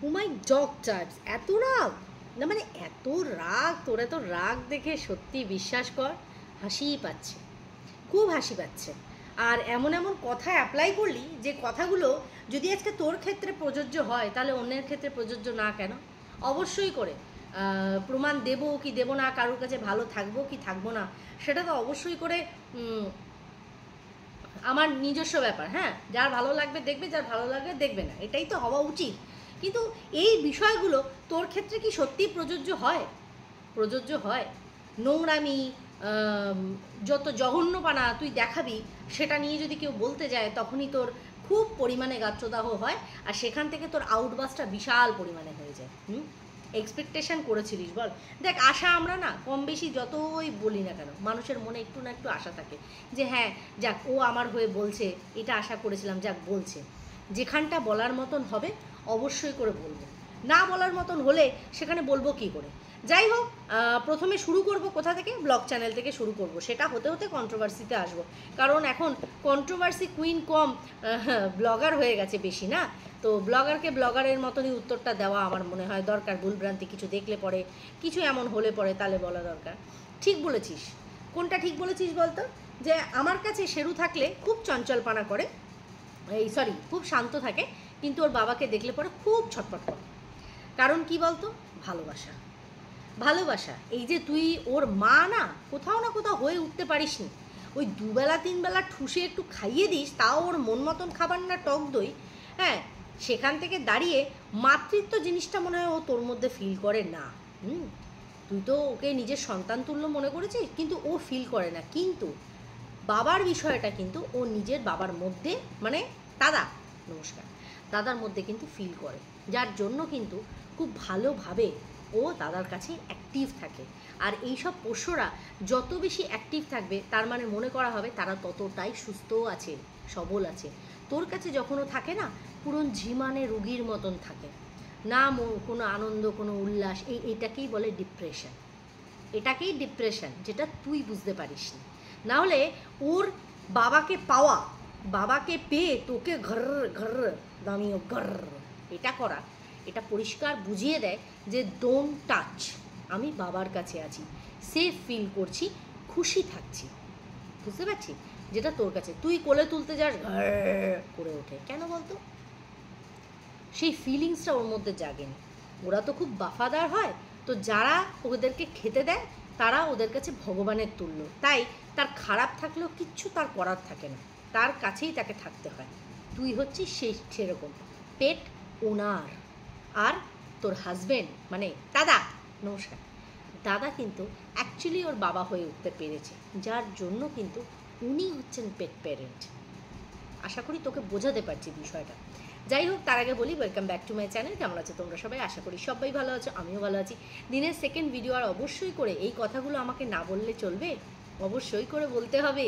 ও মাই dog types, এত রাগ না, মানে এত রাগ, তোর এত রাগ দেখে সত্যি বিশ্বাস কর হাসিই পাচ্ছে, খুব হাসি পাচ্ছে। আর এমন এমন কথা অ্যাপ্লাই করলি যে কথাগুলো যদি আজকে তোর ক্ষেত্রে প্রযোজ্য হয় তাহলে অন্যের ক্ষেত্রে প্রযোজ্য না কেন? অবশ্যই করে প্রমাণ দেবো কি দেবো না, কারোর কাছে ভালো থাকবো কি থাকবো না, সেটা তো অবশ্যই করে আমার নিজস্ব ব্যাপার। হ্যাঁ, যার ভালো লাগবে দেখবে, যার ভালো লাগবে দেখবে না, এটাই তো হওয়া উচিত। কিন্তু এই বিষয়গুলো তোর ক্ষেত্রে কি সত্যি প্রযোজ্য হয়? প্রযোজ্য হয়? নোংরামি, আম, যত জঘন্যপানা তুই দেখাবি সেটা নিয়ে যদি কেউ বলতে যায় তখনই তোর খুব পরিমাণে গাত্রদাহ হয়, আর সেখান থেকে তোর আউটবাসটা বিশাল পরিমাণে হয়ে যায়। এক্সপেকটেশন করেছিলিস বল? দেখ, আশা আমরা না কম বেশি যতই বলি না কেন, মানুষের মনে একটু না একটু আশা থাকে যে হ্যাঁ যাক, ও আমার হয়ে বলছে, এটা আশা করেছিলাম, যাক বলছে। যেখানটা বলার মতন হবে অবশ্যই করে বলবো, না বলার মতন হলে সেখানে বলবো কি করে? যাই হোক, প্রথমে শুরু করব কোথা থেকে? ব্লগ চ্যানেল থেকে শুরু করব, সেটা হতে হতে কন্ট্রোভার্সিতে আসবো, কারণ এখন কন্ট্রোভার্সি কুইন কম ব্লগার হয়ে গেছে বেশি না। তো ব্লগারকে ব্লগারের মতনই উত্তরটা দেওয়া আমার মনে হয় দরকার। ভুলভ্রান্তি কিছু দেখলে পরে, কিছু এমন হলে পরে তাহলে বলা দরকার। ঠিক বলেছিস। কোনটা ঠিক বলেছিস বলতো? যে আমার কাছে শেরু থাকলে খুব চঞ্চলপানা করে, এই সরি খুব শান্ত থাকে, কিন্তু ওর বাবাকে দেখলে পরে খুব ছটফট করে। কারণ কি বলতো? ভালোবাসা। ভালোবাসা। এই যে তুই ওর মা না, কোথাও না কোথাও হয়ে উঠতে পারিস নি, ওই দুবেলা তিনবেলা ঠুসে একটু খাইয়ে দিস, তাও ওর মন মতন খাবার না, টক দই। হ্যাঁ, সেখান থেকে দাঁড়িয়ে মাতৃত্ব জিনিসটা মনে হয় ও তোর মধ্যে ফিল করে না। তুই তো ওকে নিজের সন্তান তুল্য মনে করেছিস, কিন্তু ও ফিল করে না। কিন্তু বাবার বিষয়টা কিন্তু ও নিজের বাবার মধ্যে, মানে দাদা, নমস্কার, দাদার মধ্যে কিন্তু ফিল করে, যার জন্য কিন্তু খুব ভালোভাবে ও দাদার কাছে অ্যাক্টিভ থাকে। আর এইসব পোষ্যরা যত বেশি অ্যাক্টিভ থাকবে তার মানে মনে করা হবে তারা ততটাই সুস্থও আছে, সবল আছে। তোর কাছে যখনও থাকে না, পুরো ঝিমানে রুগীর মতন থাকে না, কোনো আনন্দ, কোনো উল্লাস, এইটাকেই বলে ডিপ্রেশন। এটাকেই ডিপ্রেশন, যেটা তুই বুঝতে পারিস না। নাহলে ওর বাবাকে পাওয়া, বাবাকে পেয়ে তোকে ঘর ঘর দামিও ঘর এটা করা, এটা পরিষ্কার বুঝিয়ে দেয় যে ডোন্ট টাচ, আমি বাবার কাছে আছি, সেফ ফিল করছি, খুশি থাকছি। বুঝতে পারছি? যেটা তোর কাছে তুই কোলে তুলতে যাস ঘর করে ওঠে, কেন বলতো? সেই ফিলিংসটা ওর মধ্যে জাগেনি। ওরা তো খুব বাফাদার হয়, তো যারা ওদেরকে খেতে দেয় তারা ওদের কাছে ভগবানের তুল্য, তাই তার খারাপ থাকলেও কিচ্ছু তার করার থাকে না, তার কাছেই তাকে থাকতে হয়। তুই হচ্ছিস সেই সেরকম পেট ওনার। আর তোর হাজবেন্ড মানে দাদা, নমস্কার, দাদা কিন্তু অ্যাকচুয়ালি ওর বাবা হয়ে উঠতে পেরেছে, যার জন্য কিন্তু উনি হচ্ছেন পেট প্যারেন্ট। আশা করি তোকে বোঝাতে পারছি বিষয়টা। যাই হোক, তার আগে বলি welcome back to my channel. কেমন আছো তোমরা সবাই? আশা করি সবাই ভালো আছো, আমিও ভালো আছি। দিনের সেকেন্ড ভিডিও, আর অবশ্যই করে এই কথাগুলো আমাকে না বললে চলবে, অবশ্যই করে বলতে হবে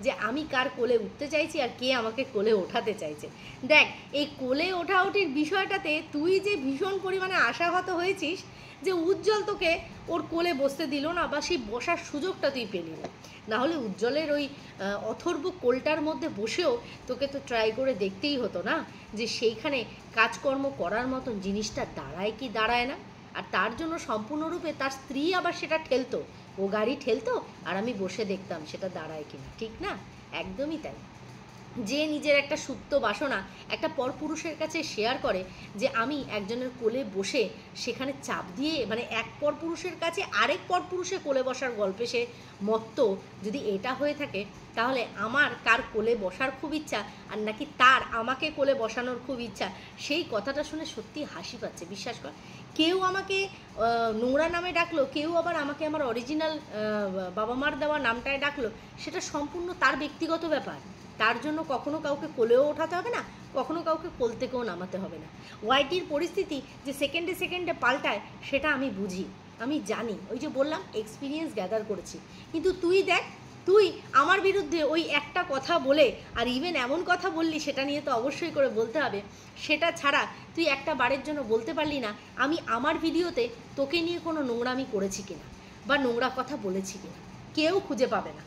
যে আমি কার কোলে উঠতে চাইছি আর কে আমাকে কোলে ওঠাতে চাইছে। দেখ, এই কোলে ওঠাউঠির বিষয়টাতে তুই যে ভীষণ পরিমাণে আশাহত হয়েছিস যে উজ্জ্বল তোকে ওর কোলে বসতে দিল না, বা সেই বসার সুযোগটা তুই পেলি না। নাহলে উজ্জ্বলের ওই অথর্ব কোলটার মধ্যে বসেও তোকে তো ট্রাই করে দেখতেই হতো না যে সেইখানে কাজকর্ম করার মতন জিনিসটা দাঁড়ায় কি দাঁড়ায় না। আর তার জন্য সম্পূর্ণরূপে তার স্ত্রী আবার সেটা ঠেলতো, ও গাড়ি ঠেলতো আর আমি বসে দেখতাম সেটা দাঁড়ায় কিনা, ঠিক না? একদমই তাই। যে নিজের একটা সুপ্ত বাসনা একটা পরপুরুষের কাছে শেয়ার করে, যে আমি একজনের কোলে বসে সেখানে চাপ দিয়ে, মানে এক পরপুরুষের কাছে আরেক পরপুরুষের কোলে বসার গল্পে সে মত্ত, যদি এটা হয়ে থাকে তাহলে আমার কার কোলে বসার খুব ইচ্ছা, আর নাকি তার আমাকে কোলে বসানোর খুব ইচ্ছা, সেই কথাটা শুনে সত্যি হাসি পাচ্ছে, বিশ্বাস কর। কেউ আমাকে নোংরা নামে ডাকলো, কেউ আবার আমাকে আমার অরিজিনাল বাবা মার দেওয়া নামটায় ডাকলো, সেটা সম্পূর্ণ তার ব্যক্তিগত ব্যাপার। তার জন্য কখনো কাউকে কোলেও ওঠাতে হবে না, কখনো কাউকে কোল থেকেও নামাতে হবে না। ওয়াইটির পরিস্থিতি যে সেকেন্ডে সেকেন্ডে পাল্টায় সেটা আমি বুঝি, আমি জানি, ওই যে বললাম এক্সপিরিয়েন্স গ্যাদার করেছি। কিন্তু তুই দেখ, তুই আমার বিরুদ্ধে ওই একটা কথা বলে, আর ইভেন এমন কথা বললি সেটা নিয়ে তো অবশ্যই করে বলতে হবে, সেটা ছাড়া তুই একটা বারের জন্য বলতে পারলি না আমি আমার ভিডিওতে তোকে নিয়ে কোনো নোংরামি করেছি কিনা বা নোংরা কথা বলেছি কিনা। কেউ খুঁজে পাবে না,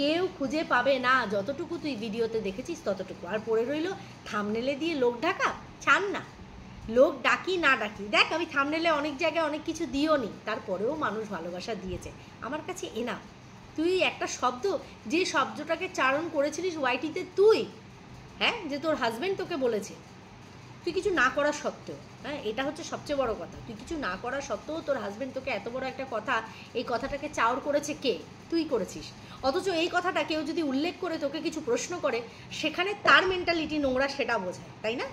কেউ খুঁজে পাবে না, যতটুকু তুই ভিডিওতে দেখেছিস ততটুকু। আর পড়ে রইল থামনেলে দিয়ে লোক ঢাকা, ছাড় না। লোক ডাকি না ডাকি, দেখ আমি থাম্বনেলে অনেক জায়গায় অনেক কিছু দিও নি, তারপরেও মানুষ ভালোবাসা দিয়েছে, আমার কাছে এনা। তুই একটা শব্দ, যে শব্দটাকে চারণ করেছিলিস ওয়াইটিতে তুই, হ্যাঁ, যে তোর হাজব্যান্ড তোকে বলেছে, তুই কিছু না করা সত্ত্বেও, হ্যাঁ, এটা হচ্ছে সবচেয়ে বড় কথা, তুই কিছু না করা সত্ত্বেও তোর হাজব্যান্ড তোকে এত বড় একটা কথা, এই কথাটাকে চাওর করেছে কে? তুই করেছিস। অথচ এই কথাটা কেউ যদি উল্লেখ করে তোকে কিছু প্রশ্ন করে, সেখানে তার মেন্টালিটি নোংরা সেটা বোঝায়, তাই না?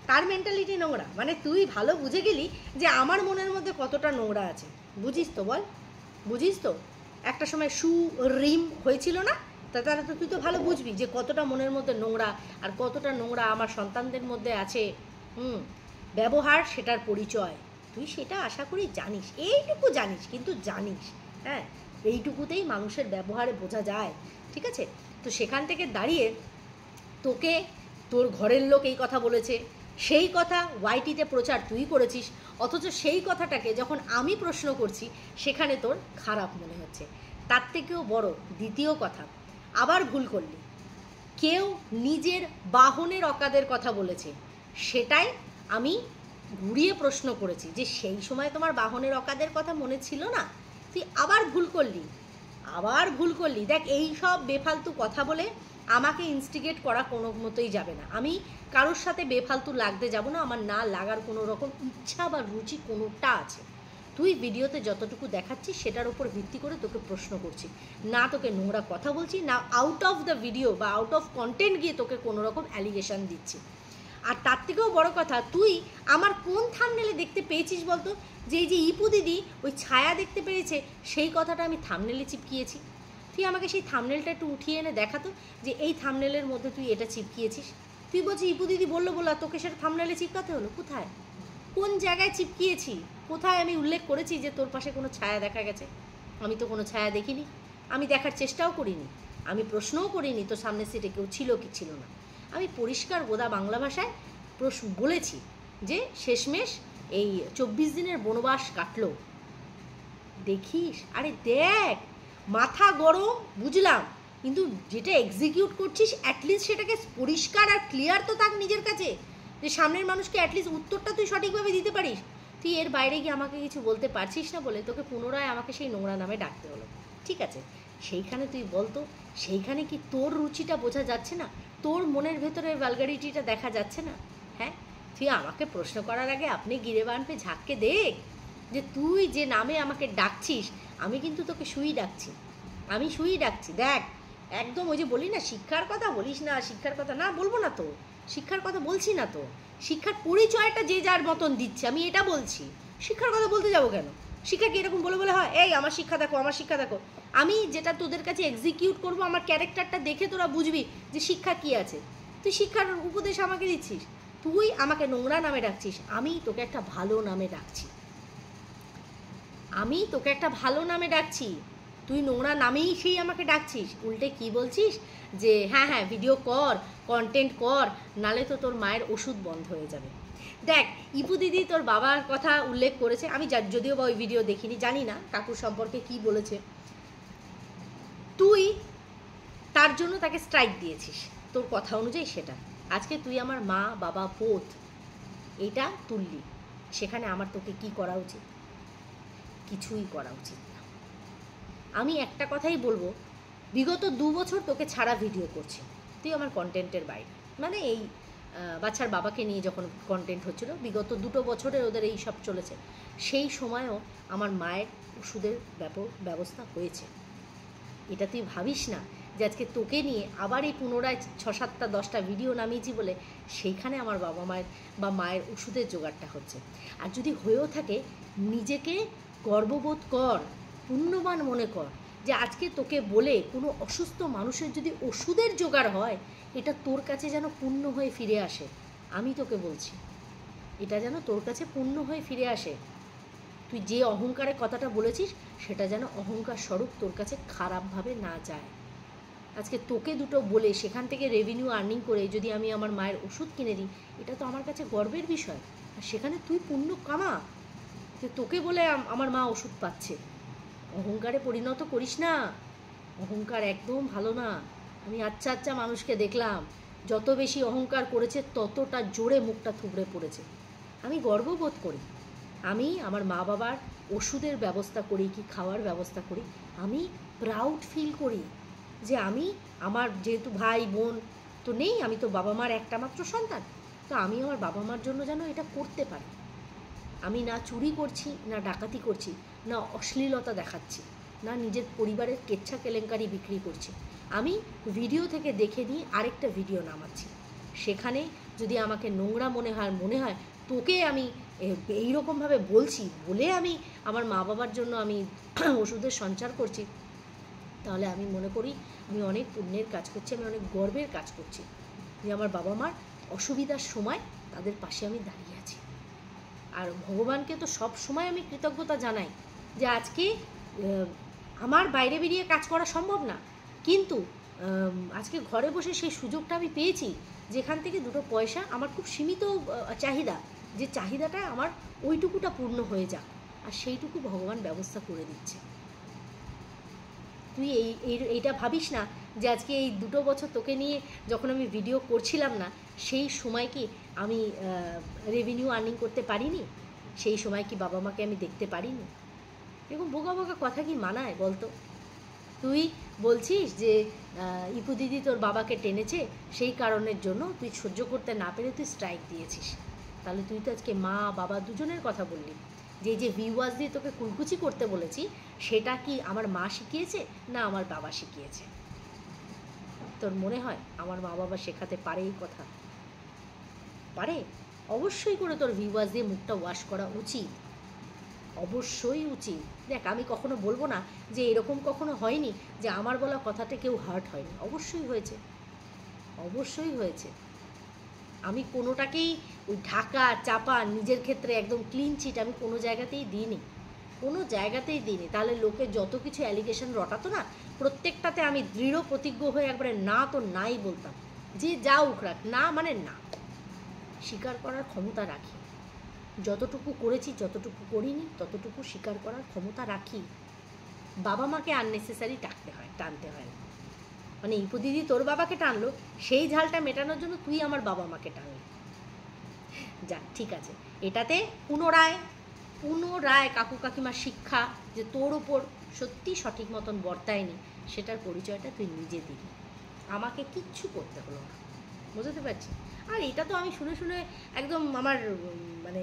তার মেন্টালিটি নোংরা, মানে তুই ভালো বুঝে গেলি যে আমার মনের মধ্যে কতটা নোংরা আছে, বুঝিস তো বল, বুঝিস তো? একটা সময় রিম হয়েছিল না, তাহলে তো তুই তো ভালো বুঝবি যে কতটা মনের মধ্যে নোংরা, আর কতটা নোংরা আমার সন্তানদের মধ্যে আছে। ব্যবহার সেটার পরিচয়, তুই সেটা আশা করি জানিস, এইটুকু জানিস, কিন্তু জানিস, হ্যাঁ, এইটুকুতেই মানুষের ব্যবহারে বোঝা যায়, ঠিক আছে? তো সেখান থেকে দাঁড়িয়ে তোকে তোর ঘরের লোক এই কথা বলেছে, সেই কথা ওয়াইটিতে প্রচার তুই করেছিস, অথচ সেই কথাটাকে যখন আমি প্রশ্ন করছি সেখানে তোর খারাপ মনে হচ্ছে। তার থেকেও বড় দ্বিতীয় কথা, আবার ভুল করলি, কেউ নিজের বাহনের অকাদের কথা বলেছে, সেটাই আমি ঘুরিয়ে প্রশ্ন করেছি যে সেই সময় তোমার বাহনের অকাদের কথা মনে ছিল না? তুই আবার ভুল করলি, আবার ভুল করলি। দেখ, এই সব বেফালতু কথা বলে আমাকে ইনস্টিগেট করা কোনো মতোই যাবে না, আমি কারোর সাথে বেফালতু লাগতে যাব না, আমার না লাগার কোনো রকম ইচ্ছা বা রুচি কোনোটা আছে। তুই ভিডিওতে যতটুকু দেখাচ্ছিস সেটার উপর ভিত্তি করে তোকে প্রশ্ন করছি, না তোকে নোংরা কথা বলছি, না আউট অফ দ্য ভিডিও বা আউট অফ কন্টেন্ট গিয়ে তোকে কোনো রকম অ্যালিগেশন দিচ্ছি। আর তার থেকেও বড় কথা, তুই আমার কোন থাম্বনেলে দেখতে পেয়েছিস বলতো যে এই যে ইপু দিদি ওই ছায়া দেখতে পেয়েছে, সেই কথাটা আমি থাম্বনেলে চিপকিয়েছি? তুই আমাকে সেই থাম্বনেলটা একটু উঠিয়ে এনে দেখাতো যে এই থাম্বনেলের মধ্যে তুই এটা চিপকিয়েছিস। তুই বলছিস ইপু দিদি বললো বলা, তোকে সেটা থাম্বনেলে চিপকাতে হলো? কোথায়, কোন জায়গায় চিপকিয়েছি? কোথায় আমি উল্লেখ করেছি যে তোর পাশে কোনো ছায়া দেখা গেছে? আমি তো কোনো ছায়া দেখিনি, আমি দেখার চেষ্টাও করিনি, আমি প্রশ্নও করিনি তোর সামনের সিটে কেউ ছিল কি ছিল না। আমি পরিষ্কার গোদা বাংলা ভাষায় বলেছি যে শেষমেশ এই 24 দিনের বনবাস কাটলো। দেখিস, আরে দেখ, মাথা গরম বুঝলাম, কিন্তু যেটা এক্সিকিউট করছিস অ্যাটলিস্ট সেটাকে পরিষ্কার আর ক্লিয়ার তো থাক নিজের কাছে, যে সামনের মানুষকে অ্যাটলিস্ট উত্তরটা তুই সঠিকভাবে দিতে পারিস। তুই এর বাইরে গিয়ে আমাকে কিছু বলতে পারছিস না বলে তোকে পুনরায় আমাকে সেই নোংরা নামে ডাকতে হলো, ঠিক আছে? সেইখানে তুই বলতো, সেইখানে কি তোর রুচিটা বোঝা যাচ্ছে না? তোর মনের ভেতরের ভালগারিটিটা দেখা যাচ্ছে না? হ্যাঁ, তুই আমাকে প্রশ্ন করার আগে আপনি গিরে বানপে ঝাঁককে দেখ যে তুই যে নামে আমাকে ডাকছিস, আমি কিন্তু তোকে শুই ডাকছি, আমি শুই ডাকছি। দেখ, একদম ওই যে বলি না শিক্ষার কথা বলিস না, শিক্ষার কথা না বলবো না তো, শিক্ষার কথা বলছি না তো, শিক্ষার পরিচয়টা যে যার মতন দিচ্ছে, আমি এটা বলছি। শিক্ষার কথা বলতে যাবো কেন? শিক্ষা কি এরকম বলে বলে হয়, এই আমার শিক্ষা দেখো, আমার শিক্ষা দেখো? আমি যেটা তোদের কাছে এক্সিকিউট করবো, আমার ক্যারেক্টারটা দেখে তোরা বুঝবি যে শিক্ষা কি আছে। তুই শিক্ষার উপদেশ আমাকে দিচ্ছিস, তুই আমাকে নোংরা নামে ডাকছিস, আমি তোকে একটা ভালো নামে ডাকছি, আমি তোকে একটা ভালো নামে ডাকছি, তুই নোংরা নামেই সেই আমাকে ডাকছিস। উল্টে কি বলছিস যে হ্যাঁ হ্যাঁ ভিডিও কর, কন্টেন্ট কর, নালে তো তোর মায়ের ওষুধ বন্ধ হয়ে যাবে। দেখ, ইপু দিদি তোর বাবার কথা উল্লেখ করেছে, আমি যদিও বা ওই ভিডিও দেখিনি, জানি না কাকুর সম্পর্কে কি বলেছে, তুই তার জন্য তাকে স্ট্রাইক দিয়েছিস তোর কথা অনুযায়ী। সেটা আজকে তুই আমার মা বাবা বোধ এইটা তুললি, সেখানে আমার তোকে কি করা উচিত? কিছুই করা উচিত না। আমি একটা কথাই বলবো, বিগত 2 বছর তোকে ছাড়া ভিডিও করছি, তুই আমার কন্টেন্টের বাইরে, মানে এই বাচ্চার বাবাকে নিয়ে যখন কন্টেন্ট হচ্ছিল, বিগত 2 বছরে ওদের এই সব চলেছে, সেই সময়ও আমার মায়ের ওষুধের ব্যবস্থা হয়েছে। এটা তুই ভাবিস না যে আজকে তোকে নিয়ে আবার এই পুনরায় 6-7টা 10টা ভিডিও নামিয়েছি বলে সেইখানে আমার বাবা মায়ের বা মায়ের ওষুধের জোগাড়টা হচ্ছে। আর যদি হয়েও থাকে, নিজেকে গর্ববোধ কর, পুণ্যবান মনে কর যে আজকে তোকে বলে কোনো অসুস্থ মানুষের যদি ওষুধের জোগাড় হয়, এটা তোর কাছে যেন পুণ্য হয়ে ফিরে আসে। আমি তোকে বলছি, এটা যেন তোর কাছে পুণ্য হয়ে ফিরে আসে। তুই যে অহংকারের কথাটা বলেছিস, সেটা যেন অহংকার স্বরূপ তোর কাছে খারাপভাবে না যায়। আজকে তোকে দুটো বলে সেখান থেকে রেভিনিউ আর্নিং করে যদি আমি আমার মায়ের ওষুধ কিনে দিই, এটা তো আমার কাছে গর্বের বিষয়। আর সেখানে তুই পুণ্য কামা, যে তোকে বলে আমার মা ওষুধ পাচ্ছে। অহংকারে পরিণত করিস না, অহংকার একদম ভালো না। আমি আচ্ছা আচ্ছা মানুষকে দেখলাম, যত বেশি অহংকার করেছে ততটা জোরে মুখটা থুবড়ে পড়েছে। আমি গর্ববোধ করি। আমি আমার মা বাবার ওষুধের ব্যবস্থা করি কি খাওয়ার ব্যবস্থা করি, আমি প্রাউড ফিল করি যে আমি, আমার যেহেতু ভাই বোন তো নেই, আমি তো বাবা মার একটা মাত্র সন্তান, তো আমি আমার বাবা মার জন্য যেন এটা করতে পারি। আমি না চুরি করছি, না ডাকাতি করছি, না অশ্লীলতা দেখাচ্ছি, না নিজের পরিবারের কেচ্ছা কেলেঙ্কারি বিক্রি করছি। আমি ভিডিও থেকে দেখে নিয়ে আরেকটা ভিডিও নামাচ্ছি। সেখানে যদি আমাকে নোংরা মনে হয় তোকে আমি এইরকমভাবে বলছি বলে আমি আমার মা বাবার জন্য আমি ওষুধের সঞ্চার করছি, তাহলে আমি মনে করি আমি অনেক পুণ্যের কাজ করছি, আমি অনেক গর্বের কাজ করছি যে আমার বাবা মার অসুবিধার সময় তাদের পাশে আমি দাঁড়িয়ে আছি। আর ভগবানকে তো সব সময় আমি কৃতজ্ঞতা জানাই যে আজকে আমার বাইরে বেরিয়ে কাজ করা সম্ভব না, কিন্তু আজকে ঘরে বসে সেই সুযোগটা আমি পেয়েছি, যেখান থেকে দুটো পয়সা আমার খুব সীমিত চাহিদা, যে চাহিদাটা আমার ওইটুকুটা পূর্ণ হয়ে যাক, আর সেইটুকু ভগবান ব্যবস্থা করে দিচ্ছে। তুই এইটা ভাবিস না যে আজকে এই 2 বছর তোকে নিয়ে যখন আমি ভিডিও করছিলাম না, সেই সময় কি আমি রেভিনিউ আর্নিং করতে পারিনি? সেই সময় কি বাবা মাকে আমি দেখতে পারিনি? এরকম বোকা বোকা কথা কি মানায় বলতো? তুই বলছিস যে ইপু দিদি তোর বাবাকে টেনেছে, সেই কারণের জন্য তুই সহ্য করতে না পেরে তুই স্ট্রাইক দিয়েছিস। তাহলে তুই তো আজকে মা বাবা দুজনের কথা বললি। যে ভিউয়ার্স দিয়ে তোকে কুলকুচি করতে বলেছি, সেটা কি আমার মা শিখিয়েছে না আমার বাবা শিখিয়েছে? তোর মনে হয় আমার মা বাবা শেখাতে পারে এই কথা? পারে? অবশ্যই করে তোর ভিউয়ার্স দিয়ে মুখটা ওয়াশ করা উচিত, অবশ্যই উচিত। দেখ, আমি কখনো বলবো না যে এরকম কখনো হয়নি যে আমার বলা কথাতে কেউ হার্ট হয়নি। অবশ্যই হয়েছে, অবশ্যই হয়েছে। আমি কোনোটাকেই ওই ঢাকা চাপা নিজের ক্ষেত্রে একদম ক্লিন চিট আমি কোনো জায়গাতেই দিইনি, কোনো জায়গাতেই দিইনি। তাহলে লোকে যত কিছু অ্যালিগেশন রটাতো না, প্রত্যেকটাতে আমি দৃঢ় প্রতিজ্ঞ হয়ে একবারে না তো নাই বলতাম, যে যা উখরাক, না মানে না। স্বীকার করার ক্ষমতা রাখি, যতটুকু করেছি যতটুকু করিনি ততটুকু স্বীকার করার ক্ষমতা রাখি। বাবা মাকে আননেসেসারি টানতে হয় না। মানে ইপু দিদি তোর বাবাকে টানলো, সেই ঝালটা মেটানোর জন্য তুই আমার বাবা মাকে টানলি। যাক, ঠিক আছে, এটাতে পুনরায় কাকু কাকিমার শিক্ষা যে তোর ওপর সত্যি সঠিক মতন বর্তায়নি, সেটার পরিচয়টা তুই নিজে দিলি, আমাকে কিচ্ছু করতে হলো না। বুঝতে পারছি? আর এটা তো আমি শুনে শুনে একদম আমার মানে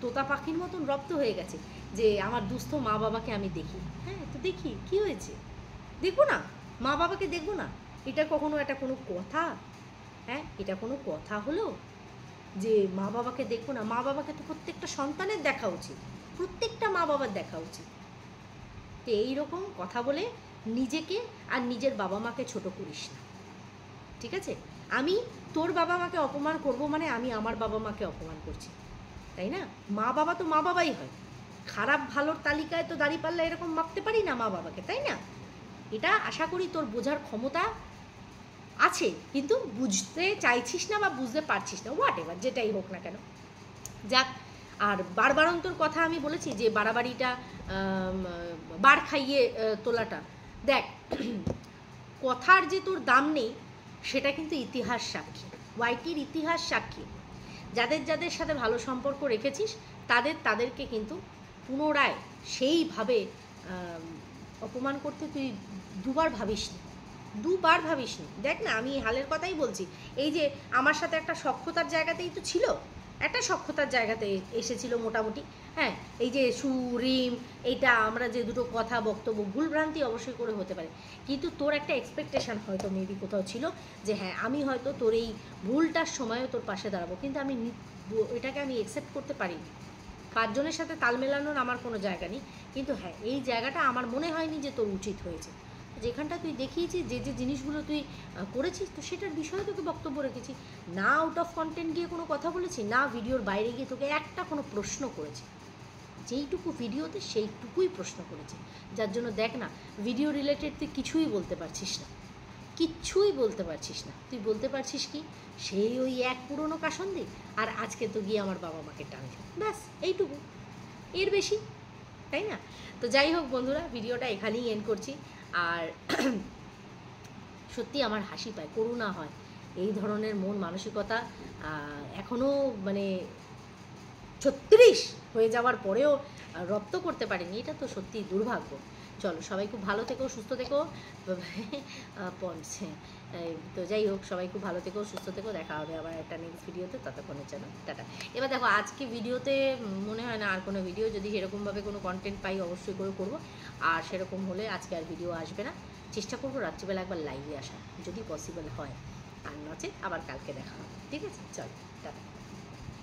তোতা পাখির মতন রপ্ত হয়ে গেছে যে আমার দুস্থ মা বাবাকে আমি দেখি। হ্যাঁ, তো দেখি, কি হয়েছে? দেখবো না? মা বাবাকে দেখবো না? এটা কোনো কথা? হ্যাঁ, এটা কোনো কথা হলো যে মা বাবাকে দেখবো না? মা বাবাকে তো প্রত্যেকটা সন্তানের দেখা উচিত, প্রত্যেকটা মা বাবার দেখা উচিত। তো এইরকম কথা বলে নিজেকে আর নিজের বাবা মাকে ছোট করিস না, ঠিক আছে? আমি তোর বাবা মাকে অপমান করব মানে আমি আমার বাবা মাকে অপমান করছি, তাই না? মা বাবা তো মা বাবাই হয়, খারাপ ভালোর তালিকায় তো দাঁড়িপাল্লা এরকম মাপতে পারি না মা বাবাকে, তাই না? এটা আশা করি তোর বোঝার ক্ষমতা আছে, কিন্তু বুঝতে চাইছিস না বা বুঝতে পারছিস না, হোয়াট এভার, যেটাই হোক না কেন। যাক, আর বারবারন্তর কথা আমি বলেছি যে বাড়াবাড়িটা বার খাইয়ে তোলাটা, দেখ কথার যে তোর দাম নেই সেটা কিন্তু ইতিহাস সাক্ষী, ওয়াইটির ইতিহাস সাক্ষী। যাদের সাথে ভালো সম্পর্ক রেখেছিস তাদেরকে কিন্তু পুনরায় সেইভাবে অপমান করতে তুই দুবার ভাবিসনি। দেখ না, আমি হালের কথাই বলছি। এই যে আমার সাথে একটা সখ্যতার জায়গাতেই তো ছিল, একটা সখ্যতার জায়গাতে এসেছিল মোটামুটি। হ্যাঁ, এই যে সুরিম, এইটা আমরা যে দুটো কথা বক্তব্য ভুলভ্রান্তি অবশ্যই করে হতে পারে, কিন্তু তোর একটা এক্সপেকটেশন হয়তো মেবি কোথাও ছিল যে হ্যাঁ আমি হয়তো তোর এই ভুলটার সময়ও তোর পাশে দাঁড়াবো, কিন্তু এটাকে আমি অ্যাকসেপ্ট করতে পারিনি। 5 জনের সাথে তাল মেলানোর আমার কোনো জায়গা নেই, কিন্তু হ্যাঁ এই জায়গাটা আমার মনে হয়নি যে তোর উচিত হয়েছে। যেখানটা তুই দেখিয়েছিস, যে জিনিসগুলো তুই করেছিস, তো সেটার বিষয়ে তোকে বক্তব্য রেখেছি, না আউট অফ কন্টেন্ট গিয়ে কোনো কথা বলেছি, না ভিডিওর বাইরে গিয়ে তোকে একটা কোনো প্রশ্ন করেছি। যেইটুকু ভিডিওতে সেইটুকুই প্রশ্ন করেছি, যার জন্য দেখ না ভিডিও রিলেটেড তুই কিছুই বলতে পারছিস না, তুই বলতে পারছিস কি সেই ওই এক পুরনো কাসন্দি, আর আজকে তো গিয়ে আমার বাবা মাকে টানছে, ব্যাস এইটুকু, এর বেশি, তাই না? তো যাই হোক বন্ধুরা, ভিডিওটা এখানেই এন্ড করছি। আর সত্যি আমার হাসি পায়, করুণা হয়, এই ধরনের মন মানসিকতা এখনও মানে 36 হয়ে যাওয়ার পরেও রপ্ত করতে পারেনি, এটা তো সত্যিই দুর্ভাগ্য। চলো সবাই খুব ভালো থেকো, সুস্থ থেকো। পৌঁছে তো যাই হোক, সবাই খুব ভালো থেকো, সুস্থ থেকো। দেখা হবে আবার একটা নেক্সট ভিডিওতে, ততক্ষণের জন্য টাটা। এবার দেখো আজকে ভিডিওতে মনে হয় না আর কোনো ভিডিও, যদি সেরকমভাবে কোনো কন্টেন্ট পাই অবশ্যই করে করবো। আর সেরকম হলে আজকে আর ভিডিও আসবে না, চেষ্টা করবো রাত্রিবেলা একবার লাইভে আসা যদি পসিবল হয়, আর নচেত আবার কালকে দেখা হবে। ঠিক আছে, চলো টাটা।